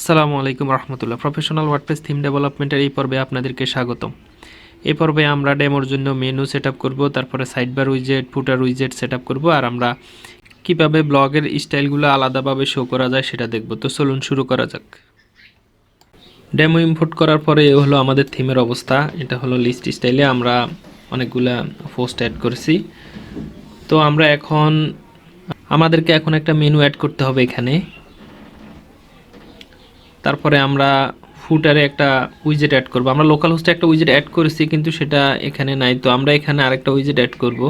আসসালামু আলাইকুম রহমতুল্লাহ। Professional WordPress theme ডেভেলপমেন্টের এই পর্বে আপনাদেরকে স্বাগতম। এই পর্বে আমরা ডেমোর জন্য মেনু সেট আপ করবো, তারপরে সাইডবার উইজেট, ফুটার উইজেট সেট আপ করবো, আর আমরা কিভাবে ব্লগের স্টাইলগুলো আলাদাভাবে শো করা যায় সেটা দেখব। তো চলুন শুরু করা যাক। ডেমো ইম্পোর্ট করার পরে এ হলো আমাদের থিমের অবস্থা। এটা হলো লিস্ট স্টাইলে আমরা অনেকগুলা পোস্ট অ্যাড করেছি। তো আমাদেরকে এখন একটা মেনু অ্যাড করতে হবে এখানে। তারপরে আমরা ফুটারে একটা উইজেট অ্যাড করব। আমরা লোকাল হোস্টে একটা উইজেট অ্যাড করেছি কিন্তু সেটা এখানে নাই, তো আমরা এখানে আরেকটা উইজেট অ্যাড করব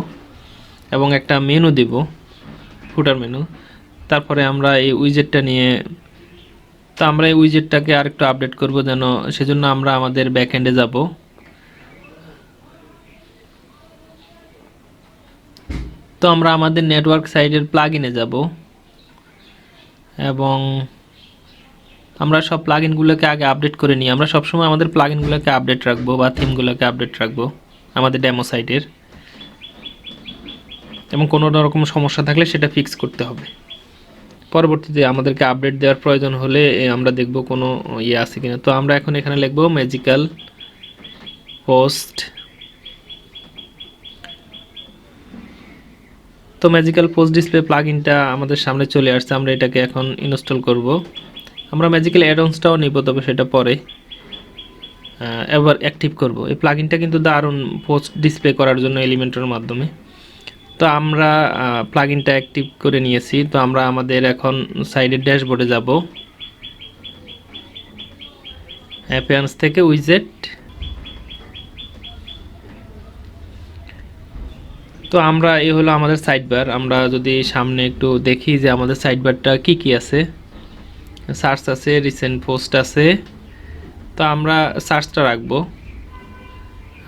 এবং একটা মেনু দেব, ফুটার মেনু। তারপরে আমরা এই উইজেটটা নিয়ে আমরা এই উইজেটটাকে আরেকটু আপডেট করব, যেন সেজন্য আমরা আমাদের ব্যাকএন্ডে যাব। তো আমরা আমাদের নেটওয়ার্ক সাইটের প্লাগইনে যাব এবং আমরা সব প্লাগইনগুলোকে আগে আপডেট করে নিই। আমরা সবসময় আমাদের প্লাগইনগুলোকে আপডেট রাখবো বা থিমগুলোকে আপডেট রাখবো আমাদের ডেমো সাইটের, এবং কোনো রকম সমস্যা থাকলে সেটা ফিক্স করতে হবে। পরবর্তীতে আমাদেরকে আপডেট দেওয়ার প্রয়োজন হলে আমরা দেখব কোনো আছে কিনা। তো আমরা এখন এখানে লিখব ম্যাজিক্যাল পোস্ট। তো ম্যাজিক্যাল পোস্ট ডিসপ্লে প্লাগইনটা আমাদের সামনে চলে আসছে। আমরা এটাকে এখন ইনস্টল করব। আমরা ম্যাজিক্যাল অ্যাডঅনসটাও নিব, তবে সেটা পরে এবার অ্যাক্টিভ করব। এই প্লাগইনটা কিন্তু দারুণ পোস্ট ডিসপ্লে করার জন্য এলিমেন্টের মাধ্যমে। তো আমরা প্লাগইনটা অ্যাক্টিভ করে নিয়েছি। তো আমরা আমাদের এখন সাইডের ড্যাশবোর্ডে যাব, অ্যাপিয়ারেন্স থেকে উইজেট। তো আমরা এই হলো আমাদের সাইডবার। আমরা যদি সামনে একটু দেখি যে আমাদের সাইডবারটা কি কি আছে। সার্চ আছে, রিসেন্ট পোস্ট আছে। তো আমরা সার্চটা রাখবো।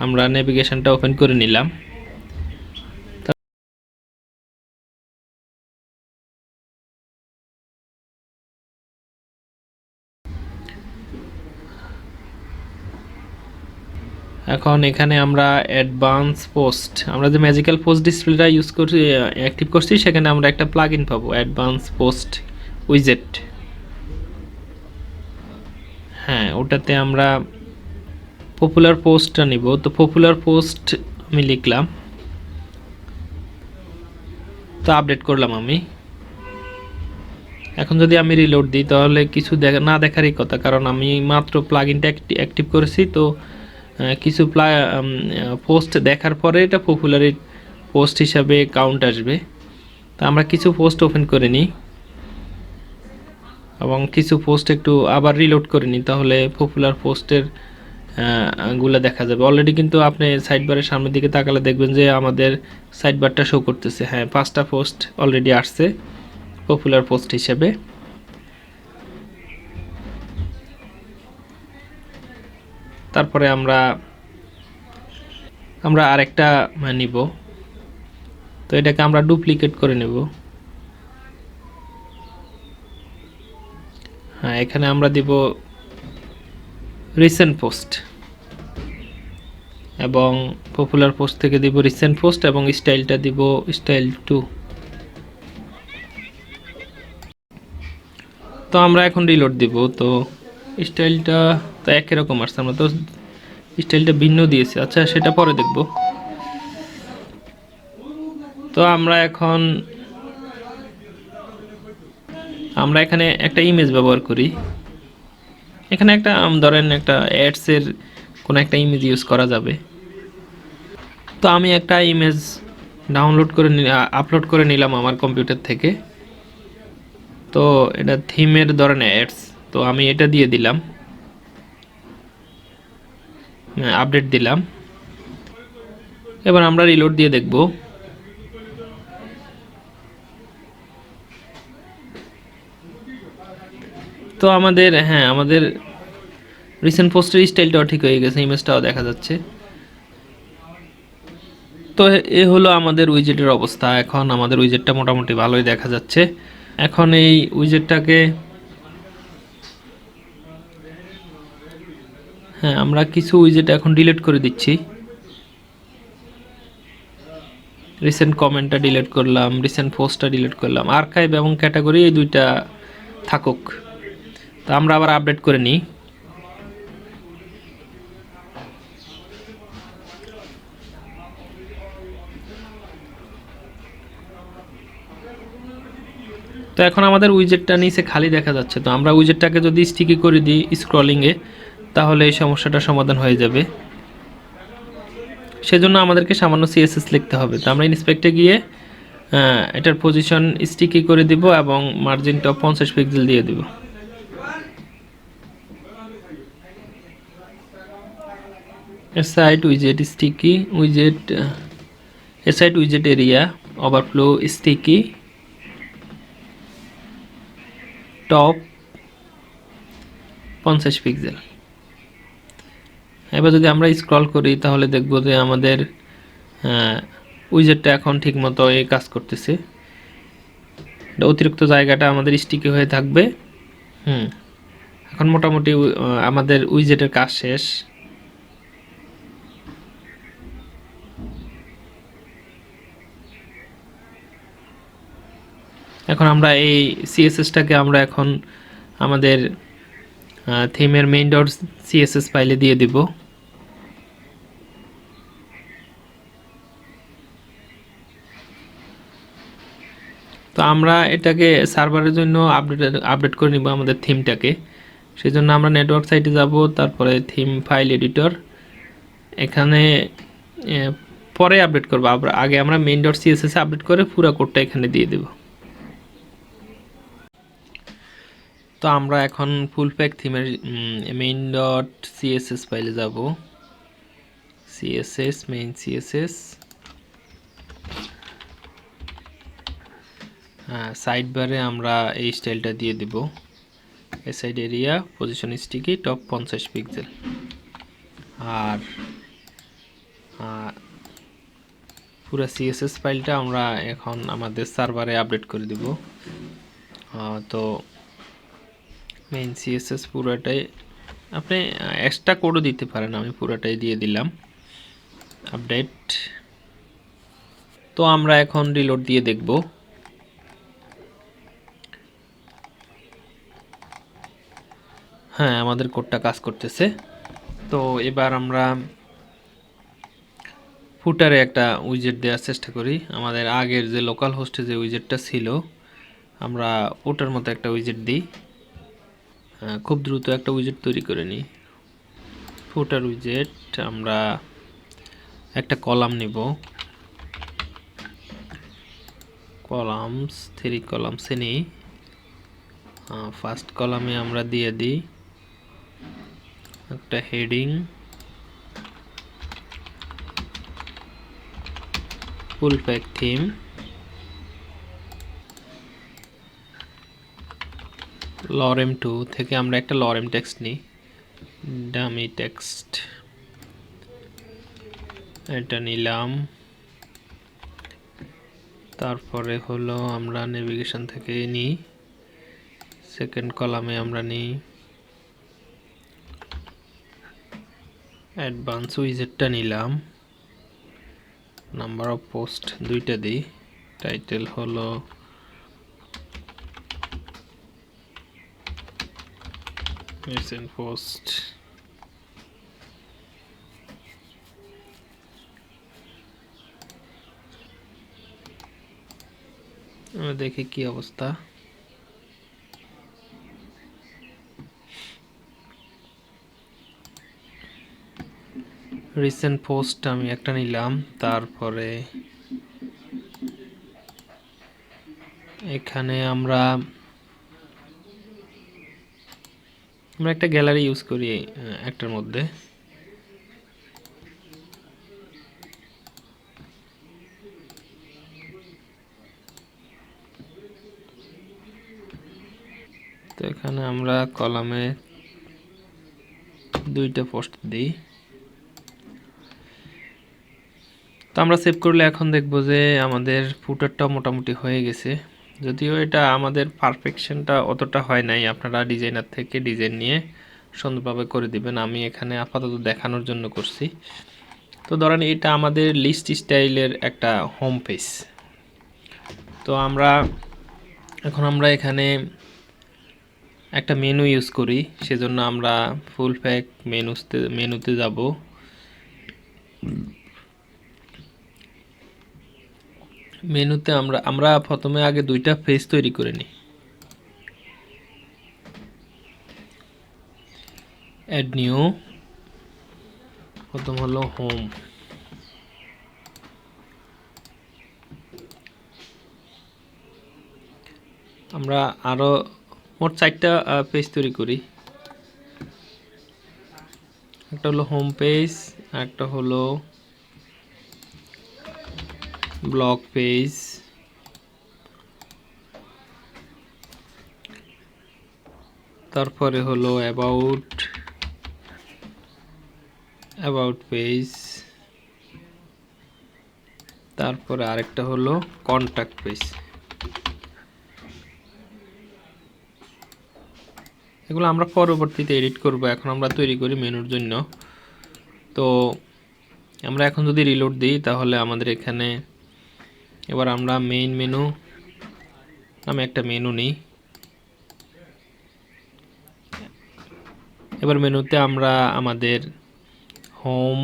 আমরা নেভিগেশনটা ওপেন করে নিলাম। এখন এখানে আমরা অ্যাডভান্স পোস্ট, আমরা যে ম্যাজিক্যাল পোস্ট ডিসপ্লেটা ইউজ করছি, অ্যাক্টিভ করছি, সেখানে আমরা একটা প্লাগইন পাবো, অ্যাডভান্স পোস্ট উইজেট। হ্যাঁ, ওটাতে আমরা পপুলার পোস্টটা নিব। তো পপুলার পোস্ট আমি লিখলাম, তো আপডেট করলাম আমি। এখন যদি আমি রিলোড দিই তাহলে কিছু না দেখারই কথা, কারণ আমি মাত্র প্লাগইনটা অ্যাক্টিভ করেছি। তো কিছু পোস্ট দেখার পরে এটা পপুলার পোস্ট হিসাবে কাউন্ট আসবে। তো আমরা কিছু পোস্ট ওপেন করে নিই এবং কিছু পোস্ট একটু আবার রিলোড করে নিই, তাহলে পপুলার পোস্টের গুলো দেখা যাবে। অলরেডি কিন্তু আপনি সাইডবারের সামনের দিকে তাকালে দেখবেন যে আমাদের সাইডবারটা শো করতেছে। হ্যাঁ, 5টা পোস্ট অলরেডি আসছে পপুলার পোস্ট হিসেবে। তারপরে আমরা আরেকটা নিব। তো এটাকে আমরা ডুপ্লিকেট করে নেব। হ্যাঁ, এখানে আমরা দিব রিসেন্ট পোস্ট এবং পপুলার পোস্ট থেকে দিব রিসেন্ট পোস্ট এবং স্টাইলটা দিব স্টাইল 2। তো আমরা এখন রিলোড দিব। তো স্টাইলটা তো একই রকম আসছে, আমরা তো স্টাইলটা ভিন্ন দিয়েছি। আচ্ছা, সেটা পরে দেখব। তো আমরা এখানে একটা ইমেজ ব্যবহার করি। এখানে একটা ধরেন একটা অ্যাডসের কোনো একটা ইমেজ ইউজ করা যাবে। তো আমি একটা ইমেজ আপলোড করে নিলাম আমার কম্পিউটার থেকে। তো এটা থিমের ধরনের অ্যাডস, তো আমি এটা দিয়ে দিলাম, আপডেট দিলাম। এবার আমরা রিলোড দিয়ে দেখব। তো আমাদের রিসেন্ট পোস্টের স্টাইলটাও ঠিক হয়ে গেছে, ইমেজটাও দেখা যাচ্ছে। তো এ হলো আমাদের উইজেটের অবস্থা। এখন আমাদের উইজেটটা মোটামুটি ভালোই দেখা যাচ্ছে। এখন এই উইজেটটাকে আমরা কিছু উইজেট এখন ডিলিট করে দিচ্ছি। রিসেন্ট কমেন্টটা ডিলিট করলাম, রিসেন্ট পোস্টটা ডিলিট করলাম। আর্কাইভ এবং ক্যাটাগরি এই দুইটা থাকুক। তো আমরা আবার আপডেট করে নিই। তো এখন আমাদের উইজেটটা নিচে খালি দেখা যাচ্ছে। তো আমরা উইজেটটাকে যদি স্টিকি করে দিই স্ক্রলিংয়ে, তাহলে এই সমস্যাটা সমাধান হয়ে যাবে। সেজন্য আমাদেরকে সামান্য সিএসএস লিখতে হবে। তো আমরা ইন্সপেক্টে গিয়ে এটার পজিশন স্টিকি করে দিব এবং মার্জিনটা 50 পিক্সেল দিয়ে দিব। Side উইজেট sticky উইজেট, side উইজেট area overflow sticky top 50 pixel. এবার যদি আমরা স্ক্রল করি তাহলে দেখব যে আমাদের উইজেটটা এখন ঠিকমতো এই কাজ করতেছে। অতিরিক্ত জায়গাটা আমাদের স্টিকি হয়ে থাকবে। এখন মোটামুটি আমাদের উইজেটের কাজ শেষ। এখন আমরা এই সিএসএসটাকে আমরা এখন আমাদের থিমের মেইন ডট সিএসএস ফাইলে দিয়ে দিব। তো আমরা এটাকে সার্ভারের জন্য আপডেট করে নিব আমাদের থিমটাকে। সেজন্য আমরা নেটওয়ার্ক সাইটে যাব, তারপরে থিম ফাইল এডিটর, এখানে পরে আপডেট করব। আগে আমরা মেইন ডট সিএসএস আপডেট করে পুরো কোডটা এখানে দিয়ে দেব। তো আমরা এখন ফুল প্যাক থিমের মেইন ডট সিএসএস ফাইলে যাব। সিএসএস মেইন সিএসএস, সাইড বারে আমরা এই স্টাইলটা দিয়ে দেব। Side area position sticky top 50 pixel. আর পুরো সিএসএস ফাইলটা আমরা এখন আমাদের সার্ভারে আপডেট করে দেব। তো মেইন সিএসএস পুরোটাই, আপনি এক্সট্রা কোডও দিতে পারেন, আমি পুরোটাই দিয়ে দিলাম আপডেট। তো আমরা এখন রিলোড দিয়ে দেখব। হ্যাঁ, আমাদের কোডটা কাজ করতেছে। তো এবার আমরা ফুটারে একটা উইজেট দেওয়ার চেষ্টা করি। আমাদের আগের যে লোকাল হোস্টে যে উইজেটটা ছিল, আমরা ওটার মতো একটা উইজেট দিই। খুব দ্রুত একটা উইজেট তৈরি করে নিই। ফুটার উইজেট, আমরা একটা কলাম নিব, কলামস 3 কলামসে নিই। ফার্স্ট কলামে আমরা দিয়ে দিই একটা হেডিং, ফুল প্যাক থিম। লরেম 2 থেকে আমরা একটা লরেম টেক্সট নিই, ডামি টেক্সট, এটা নিলাম। তারপরে হলো আমরা নেভিগেশন থেকে নিই, সেকেন্ড কলামে আমরা নিই অ্যাডভান্স উইজেটটা নিলাম। নাম্বার অফ পোস্ট 2টা দিই, টাইটেল হলো রিসেন্ট পোস্ট। আমরা দেখি কি অবস্থা। রিসেন্ট পোস্ট আমি একটা নিলাম। তারপরে এখানে আমরা একটা গ্যালারি ইউজ করি একটার মধ্যে। তো এখানে আমরা কলামে 2টা পোস্ট দিই। তো আমরা সেভ করলে এখন দেখব যে আমাদের ফুটারটা মোটামুটি হয়ে গেছে। যদিও এটা আমাদের পারফেকশনটা অতটা হয় নাই, আপনারা ডিজাইনার থেকে ডিজাইন নিয়ে সুন্দরভাবে করে দিবেন। আমি এখানে আপাতত দেখানোর জন্য করছি। তো ধরেন এটা আমাদের লিস্ট স্টাইলের একটা হোম পেজ। তো আমরা এখানে একটা মেনু ইউজ করি, সেজন্য আমরা ফুল প্যাক মেনুতে যাব। মেনুতে আমরা প্রথমে আগে দুইটা পেজ তৈরি করে নিই। অ্যাড নিউ, প্রথম হলো হোম, আমরা আরো মোট 4টা পেজ তৈরি করি। একটা হলো হোম পেজ, একটা হলো ব্লগ পেজ, তারপরে হলো অ্যাবাউট পেজ, তারপরে আরেকটা হলো কন্টাক্ট পেজ। এগুলো আমরা পরবর্তীতে এডিট করব, এখন আমরা তৈরি করি মেনুর জন্য। তো আমরা এখন যদি রিলোড দিই তাহলে আমাদের এখানে এবার আমরা মেইন মেনু নামে একটা মেনু নিই। এবার মেনুতে আমরা আমাদের হোম,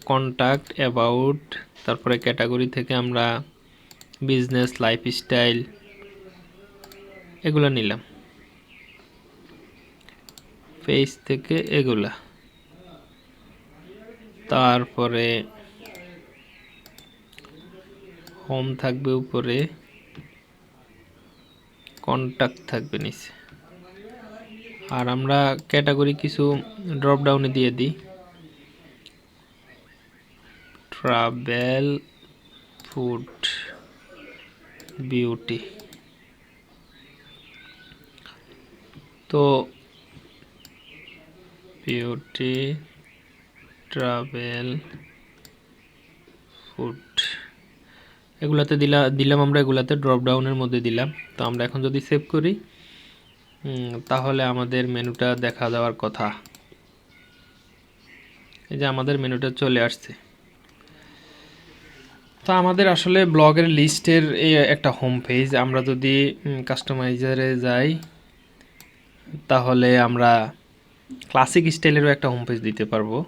কন্টাক্ট, অ্যাবাউট, তারপরে ক্যাটাগরি থেকে আমরা বিজনেস, লাইফস্টাইল এগুলো নিলাম, পেজ থেকে এগুলা, তারপরে হোম থাকবে উপরে, কন্টাক্ট থাকবে নিচে, আর আমরা ক্যাটাগরি কিছু ড্রপ ডাউনে দিয়ে দিই, ট্রাভেল, ফুড, বিউটি। তো বিউটি, ট্রাভেল, ফুড এগুলাতে দিলাম আমরা, এগুলাতে ড্রপ ডাউনের মধ্যে দিলাম। তো আমরা এখন যদি সেভ করি তাহলে আমাদের মেনুটা দেখা যাওয়ার কথা। এই যে আমাদের মেনুটা চলে আসছে। তো আমাদের আসলে ব্লগের লিস্টের এই একটা হোম পেজ, আমরা যদি কাস্টমাইজারে যাই তাহলে আমরা ক্লাসিক স্টাইলেরও একটা হোম পেজ দিতে পারবো।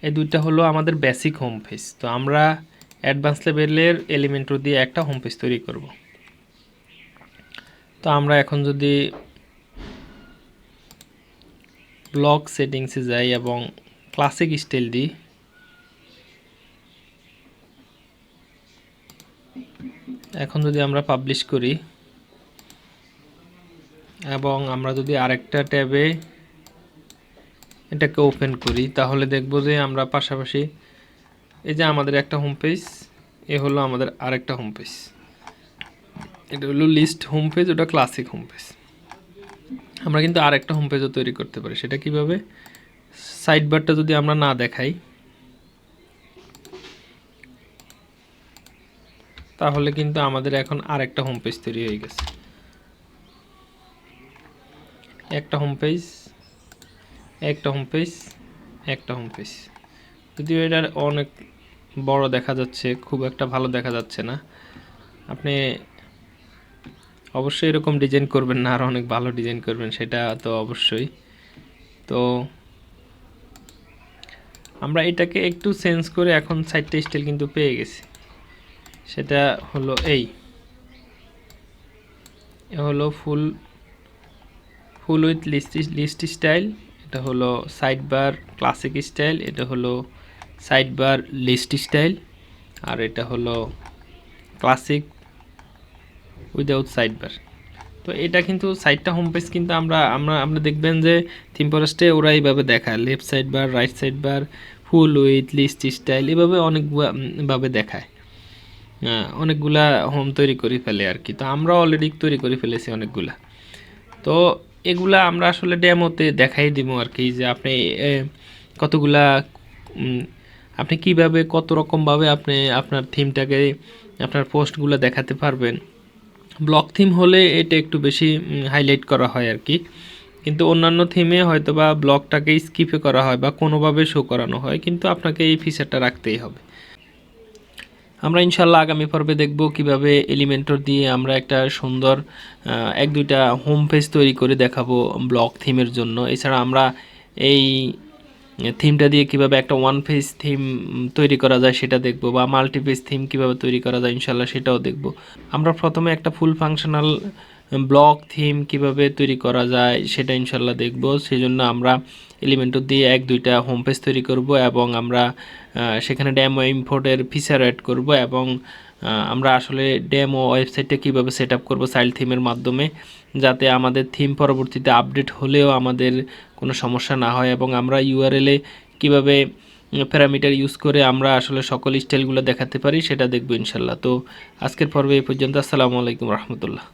এই দুইটা হলো আমাদের বেসিক হোম পেজ। তো আমরা অ্যাডভান্স লেভেলের এলিমেন্টর দিয়ে একটা হোম পেজ তৈরি করব। তো আমরা এখন যদি ব্লগ সেটিংসে যাই এবং ক্লাসিক স্টাইল দিই, এখন যদি আমরা পাবলিশ করি এবং আমরা যদি আরেকটা ট্যাবে এটাকে ওপেন করি তাহলে দেখব যে আমরা পাশাপাশি এই যে আমাদের একটা হোম পেজ, এ হলো আমাদের আরেকটা হোম পেজ, এটা হলো লিস্ট হোম পেজ, ওটা ক্লাসিক হোম পেজ। আমরা কিন্তু আরেকটা হোম পেজও তৈরি করতে পারি। সেটা কিভাবে? সাইড বারটা যদি আমরা না দেখাই তাহলে কিন্তু আমাদের এখন আরেকটা হোম পেজ তৈরি হয়ে গেছে। একটা হোম পেজ, একটা হোম পেজ, একটা হোম পেজ। যদিও এটা অনেক বড় দেখা যাচ্ছে, খুব একটা ভালো দেখা যাচ্ছে না। আপনি অবশ্যই এরকম ডিজাইন করবেন না, আর অনেক ভালো ডিজাইন করবেন, সেটা তো অবশ্যই। তো আমরা এটাকে একটু চেঞ্জ করে এখন সাইডটা স্টাইল কিন্তু পেয়ে গেছি। সেটা হলো এই হলো ফুল উইথ লিস্ট স্টাইল, এটা হলো সাইড বার ক্লাসিক স্টাইল, এটা হলো সাইড বার লিস্ট স্টাইল, আর এটা হলো ক্লাসিক উইদাউট সাইড বার। তো এটা কিন্তু সাইডটা হোম পেজ কিন্তু আমরা দেখবেন যে থিমফরেস্টে ওরা এইভাবে দেখায়, left side bar, right side bar, full with list style, এভাবে অনেকভাবে দেখায়। অনেকগুলা হোম তৈরি করে ফেলে আর কি। তো আমরা অলরেডি তৈরি করে ফেলেছি অনেকগুলা। তো এগুলা আমরা আসলে ডেমোতে দেখাই দিব আর কি, যে আপনি কতগুলা আপনি কিভাবে কত রকমভাবে আপনি আপনার থিমটাকে আপনার পোস্টগুলো দেখাতে পারবেন। ব্লক থিম হলে এটা একটু বেশি হাইলাইট করা হয় আর কি, কিন্তু অন্যান্য থিমে হয়তো বা ব্লকটাকে স্কিপে করা হয় বা কোনোভাবে শো করানো হয়, কিন্তু আপনাকে এই ফিচারটা রাখতেই হবে। আমরা ইনশাল্লাহ আগামী পর্বে দেখব কিভাবে এলিমেন্টর দিয়ে আমরা একটা সুন্দর এক দুইটা হোম পেজ তৈরি করে দেখাবো ব্লক থিমের জন্য। এছাড়া আমরা এই থিমটা দিয়ে কিভাবে একটা ওয়ান পেজ থিম তৈরি করা যায় সেটা দেখব, বা মাল্টি পেজ থিম কিভাবে তৈরি করা যায় ইনশাল্লাহ সেটাও দেখব। আমরা প্রথমে একটা ফুল ফাংশনাল ব্লক থিম কিভাবে তৈরি করা যায় সেটা ইনশাল্লাহ দেখব। সেই জন্য আমরা এলিমেন্টর দিয়ে এক দুইটা হোম পেজ তৈরি করব এবং আমরা সেখানে ডেমো ইম্পোর্টের ফিচার অ্যাড করব এবং আমরা আসলে ডেমো ওয়েবসাইটটা কীভাবে সেট আপ করবো চাইল্ড থিমের মাধ্যমে, যাতে আমাদের থিম পরবর্তীতে আপডেট হলেও আমাদের কোনো সমস্যা না হয়, এবং আমরা ইউআরএলে কীভাবে প্যারামিটার ইউজ করে আমরা আসলে সকল স্টাইলগুলো দেখাতে পারি সেটা দেখব ইনশাল্লাহ। তো আজকের পর্বে এই পর্যন্ত। আসসালামু আলাইকুম রহমতুল্লাহ।